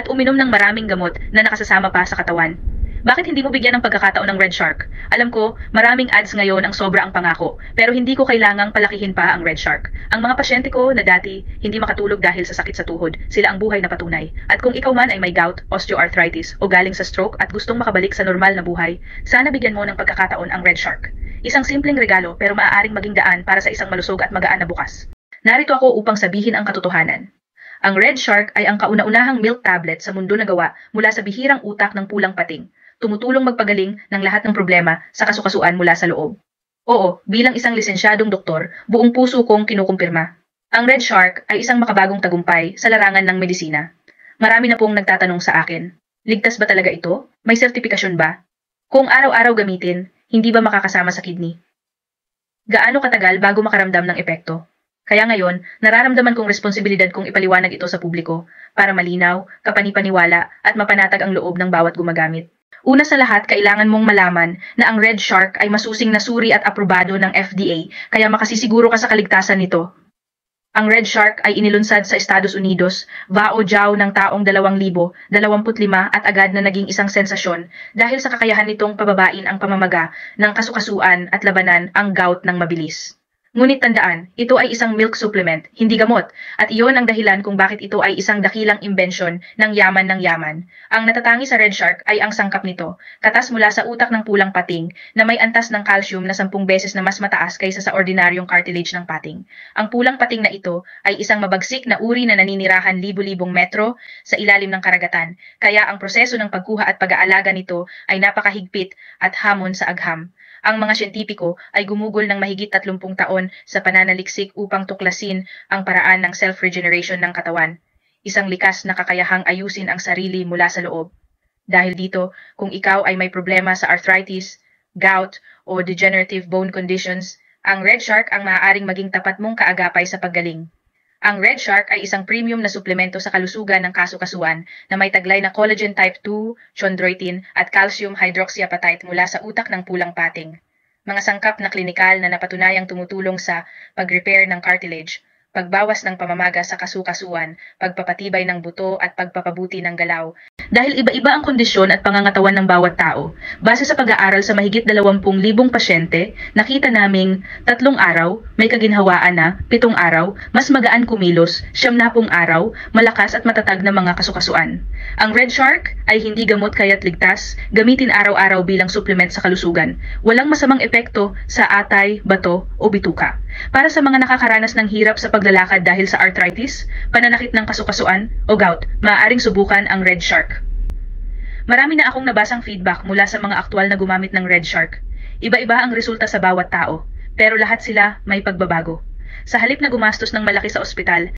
at uminom ng maraming gamot na nakasasama pa sa katawan. Bakit hindi mo bigyan ng pagkakataon ng Red Shark? Alam ko, maraming ads ngayon ang sobra ang pangako, pero hindi ko kailangang palakihin pa ang Red Shark. Ang mga pasyente ko na dati hindi makatulog dahil sa sakit sa tuhod, sila ang buhay na patunay. At kung ikaw man ay may gout, osteoarthritis o galing sa stroke at gustong makabalik sa normal na buhay, sana bigyan mo ng pagkakataon ang Red Shark. Isang simpleng regalo pero maaaring maging daan para sa isang malusog at magaan na bukas. Narito ako upang sabihin ang katotohanan. Ang Red Shark ay ang kauna-unahang milk tablet sa mundo na gawa mula sa bihirang utak ng pulang pating. Tumutulong magpagaling ng lahat ng problema sa kasukasuan mula sa loob. Oo, bilang isang lisensyadong doktor, buong puso kong kinukumpirma. Ang Red Shark ay isang makabagong tagumpay sa larangan ng medisina. Marami na pong nagtatanong sa akin, ligtas ba talaga ito? May sertipikasyon ba? Kung araw-araw gamitin, hindi ba makakasama sa kidney? Gaano katagal bago makaramdam ng epekto? Kaya ngayon, nararamdaman kong responsibilidad kong ipaliwanag ito sa publiko para malinaw, kapanipaniwala at mapanatag ang loob ng bawat gumagamit. Una sa lahat, kailangan mong malaman na ang Red Shark ay masusing nasuri at aprobado ng FDA, kaya makasisiguro ka sa kaligtasan nito. Ang Red Shark ay inilunsad sa Estados Unidos, VAO-JAO ng taong 2025 at agad na naging isang sensasyon dahil sa kakayahan nitong pababain ang pamamaga ng kasukasuan at labanan ang gout ng mabilis. Ngunit tandaan, ito ay isang milk supplement, hindi gamot, at iyon ang dahilan kung bakit ito ay isang dakilang imbensyon ng yaman ng yaman. Ang natatangi sa Red Shark ay ang sangkap nito, katas mula sa utak ng pulang pating na may antas ng calcium na 10 beses na mas mataas kaysa sa ordinaryong cartilage ng pating. Ang pulang pating na ito ay isang mabagsik na uri na naninirahan libu-libong metro sa ilalim ng karagatan, kaya ang proseso ng pagkuha at pag-aalaga nito ay napakahigpit at hamon sa agham. Ang mga siyentipiko ay gumugol ng mahigit 30 taon sa pananaliksik upang tuklasin ang paraan ng self-regeneration ng katawan. Isang likas na kakayahang ayusin ang sarili mula sa loob. Dahil dito, kung ikaw ay may problema sa arthritis, gout, o degenerative bone conditions, ang Red Shark ang maaaring maging tapat mong kaagapay sa paggaling. Ang Red Shark ay isang premium na suplemento sa kalusugan ng kasukasuan na may taglay na collagen type 2, chondroitin at calcium hydroxyapatite mula sa utak ng pulang pating. Mga sangkap na klinikal na napatunayang tumutulong sa pag-repair ng cartilage, pagbawas ng pamamaga sa kasukasuan, pagpapatibay ng buto at pagpapabuti ng galaw. Dahil iba-iba ang kondisyon at pangangatawan ng bawat tao, base sa pag-aaral sa mahigit 20,000 pasyente, nakita naming 3 araw, may kaginhawaan na 7 araw, mas magaan kumilos, 90 araw, malakas at matatag na mga kasukasuan. Ang Red Shark ay hindi gamot kaya't ligtas, gamitin araw-araw bilang supplement sa kalusugan. Walang masamang epekto sa atay, bato o bituka. Para sa mga nakakaranas ng hirap sa paglalakad dahil sa arthritis, pananakit ng kasukasuan o gout, maaaring subukan ang Red Shark. Marami na akong nabasang feedback mula sa mga aktwal na gumamit ng Red Shark. Iba-iba ang resulta sa bawat tao, pero lahat sila may pagbabago. Sa halip na gumastos ng malaki sa ospital,